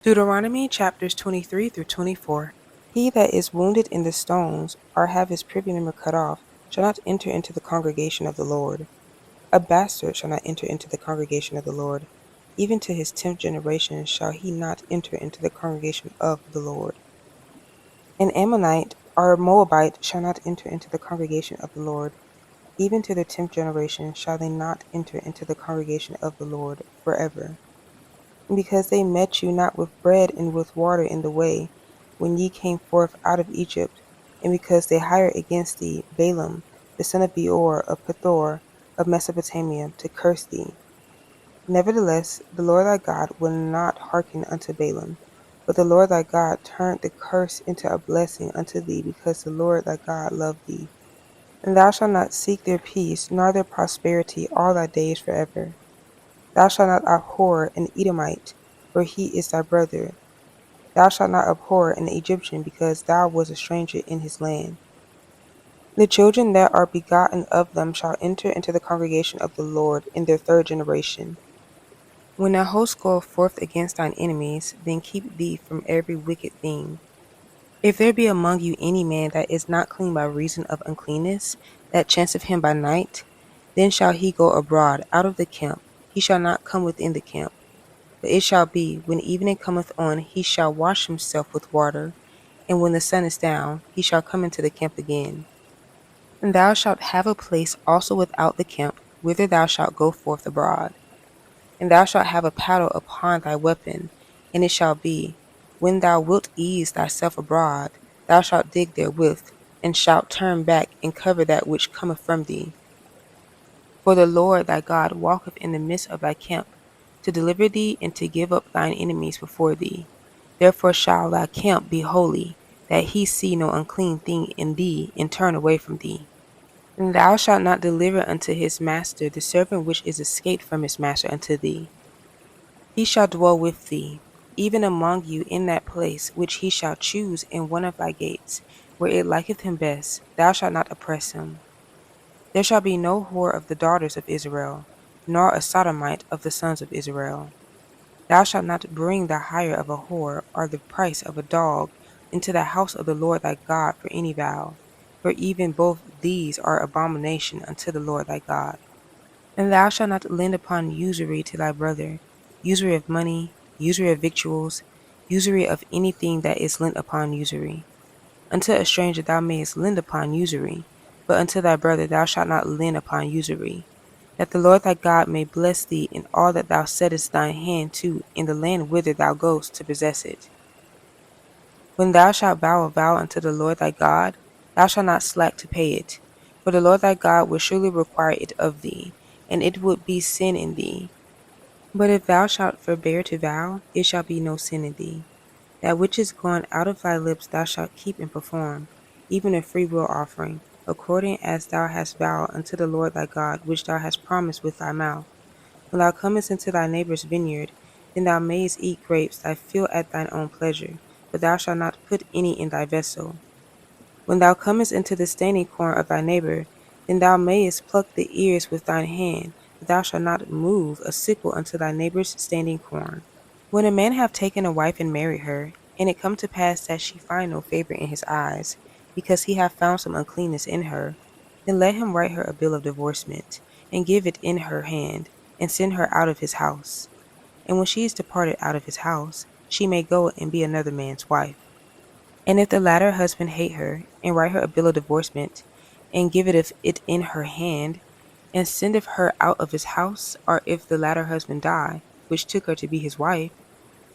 Deuteronomy chapters 23 through 24. He that is wounded in the stones, or have his privy member cut off, shall not enter into the congregation of the Lord. A bastard shall not enter into the congregation of the Lord. Even to his 10th generation shall he not enter into the congregation of the Lord. An Ammonite or a Moabite shall not enter into the congregation of the Lord. Even to their 10th generation shall they not enter into the congregation of the Lord forever. And because they met you not with bread and with water in the way, when ye came forth out of Egypt, and because they hired against thee Balaam, the son of Beor of Pethor of Mesopotamia, to curse thee. Nevertheless, the Lord thy God will not hearken unto Balaam, but the Lord thy God turned the curse into a blessing unto thee, because the Lord thy God loved thee. And thou shalt not seek their peace, nor their prosperity all thy days forever. Thou shalt not abhor an Edomite, for he is thy brother. Thou shalt not abhor an Egyptian, because thou wast a stranger in his land. The children that are begotten of them shall enter into the congregation of the Lord in their 3rd generation. When thy host goeth forth against thine enemies, then keep thee from every wicked thing. If there be among you any man that is not clean by reason of uncleanness, that chanceth him by night, then shall he go abroad out of the camp, he shall not come within the camp. But it shall be, when evening cometh on, he shall wash himself with water, and when the sun is down, he shall come into the camp again. And thou shalt have a place also without the camp, whither thou shalt go forth abroad. And thou shalt have a paddle upon thy weapon, and it shall be, when thou wilt ease thyself abroad, thou shalt dig therewith, and shalt turn back and cover that which cometh from thee. For the Lord thy God walketh in the midst of thy camp, to deliver thee and to give up thine enemies before thee. Therefore shall thy camp be holy, that he see no unclean thing in thee, and turn away from thee. And thou shalt not deliver unto his master the servant which is escaped from his master unto thee. He shall dwell with thee, even among you in that place which he shall choose in one of thy gates, where it liketh him best. Thou shalt not oppress him. There shall be no whore of the daughters of Israel, nor a sodomite of the sons of Israel. Thou shalt not bring the hire of a whore, or the price of a dog, into the house of the Lord thy God for any vow, for even both these are abomination unto the Lord thy God. And thou shalt not lend upon usury to thy brother, usury of money, usury of victuals, usury of anything that is lent upon usury. Unto a stranger thou mayest lend upon usury, but unto thy brother thou shalt not lend upon usury, that the Lord thy God may bless thee in all that thou settest thine hand to in the land whither thou goest to possess it. When thou shalt vow a vow unto the Lord thy God, thou shalt not slack to pay it, for the Lord thy God will surely require it of thee, and it would be sin in thee. But if thou shalt forbear to vow, it shall be no sin in thee. That which is gone out of thy lips thou shalt keep and perform, even a freewill offering, according as thou hast vowed unto the Lord thy God, which thou hast promised with thy mouth. When thou comest into thy neighbour's vineyard, then thou mayest eat grapes thy fill at thine own pleasure, but thou shalt not put any in thy vessel. When thou comest into the standing corn of thy neighbour, then thou mayest pluck the ears with thine hand, but thou shalt not move a sickle unto thy neighbour's standing corn. When a man have taken a wife and married her, and it come to pass that she find no favour in his eyes, because he hath found some uncleanness in her, then let him write her a bill of divorcement, and give it in her hand, and send her out of his house. And when she is departed out of his house, she may go and be another man's wife. And if the latter husband hate her, and write her a bill of divorcement, and giveth it in her hand, and sendeth her out of his house, or if the latter husband die, which took her to be his wife,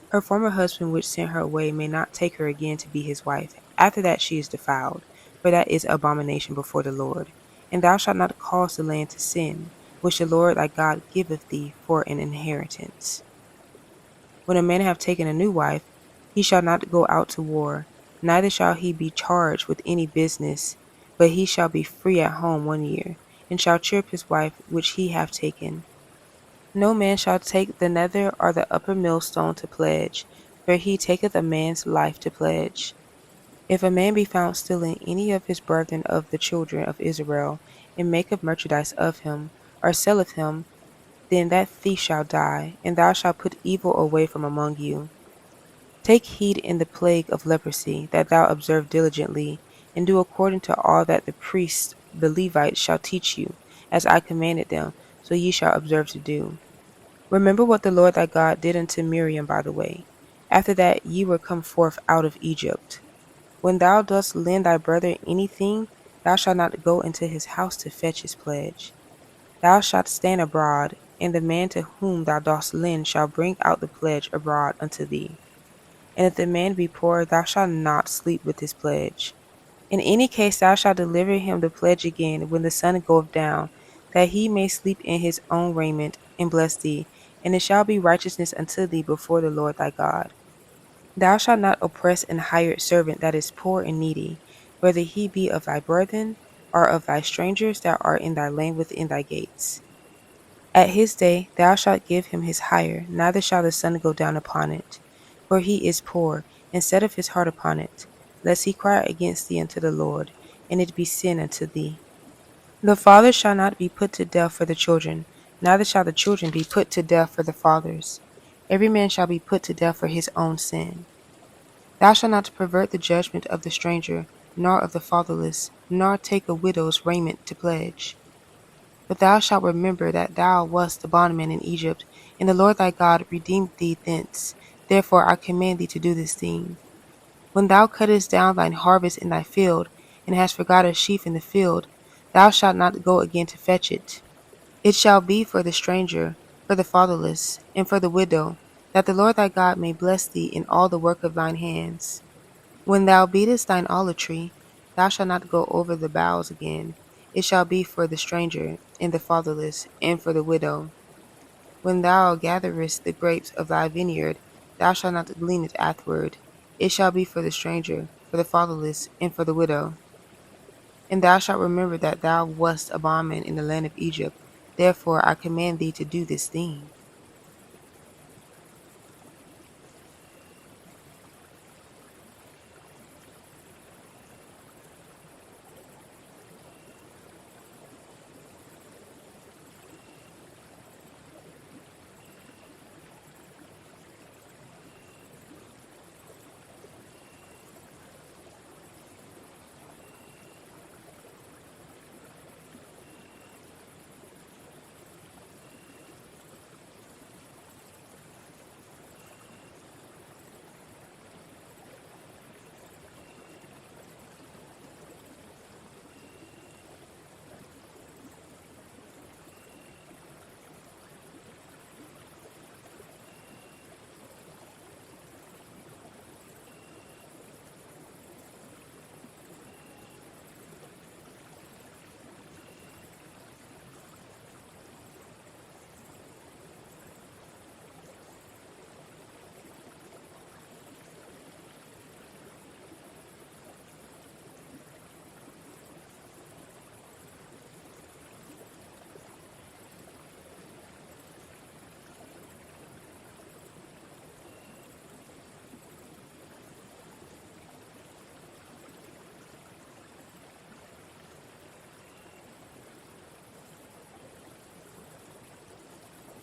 her former husband which sent her away may not take her again to be his wife. After that she is defiled, for that is abomination before the Lord. And thou shalt not cause the land to sin, which the Lord thy God giveth thee for an inheritance. When a man have taken a new wife, he shall not go out to war, neither shall he be charged with any business, but he shall be free at home 1 year, and shall chirp his wife which he hath taken. No man shall take the nether or the upper millstone to pledge, for he taketh a man's life to pledge. If a man be found stealing any of his brethren of the children of Israel, and maketh merchandise of him, or selleth him, then that thief shall die, and thou shalt put evil away from among you. Take heed in the plague of leprosy, that thou observe diligently, and do according to all that the priests the Levites shall teach you, as I commanded them, so ye shall observe to do. Remember what the Lord thy God did unto Miriam by the way, after that ye were come forth out of Egypt. When thou dost lend thy brother anything, thou shalt not go into his house to fetch his pledge. Thou shalt stand abroad, and the man to whom thou dost lend shall bring out the pledge abroad unto thee. And if the man be poor, thou shalt not sleep with his pledge. In any case thou shalt deliver him the pledge again when the sun goeth down, that he may sleep in his own raiment, and bless thee, and it shall be righteousness unto thee before the Lord thy God. Thou shalt not oppress an hired servant that is poor and needy, whether he be of thy brethren, or of thy strangers that are in thy land within thy gates. At his day thou shalt give him his hire, neither shall the sun go down upon it. For he is poor, and setteth his heart upon it, lest he cry against thee unto the Lord, and it be sin unto thee. The father shall not be put to death for the children, neither shall the children be put to death for the fathers. Every man shall be put to death for his own sin. Thou shalt not pervert the judgment of the stranger, nor of the fatherless, nor take a widow's raiment to pledge. But thou shalt remember that thou wast a bondman in Egypt, and the Lord thy God redeemed thee thence. Therefore I command thee to do this thing. When thou cuttest down thine harvest in thy field, and hast forgot a sheaf in the field, thou shalt not go again to fetch it. It shall be for the stranger, for the fatherless, and for the widow, that the Lord thy God may bless thee in all the work of thine hands. When thou beatest thine olive tree, thou shalt not go over the boughs again. It shall be for the stranger, and the fatherless, and for the widow. When thou gatherest the grapes of thy vineyard, thou shalt not glean it afterward. It shall be for the stranger, for the fatherless, and for the widow. And thou shalt remember that thou wast a bondman in the land of Egypt. Therefore I command thee to do this thing.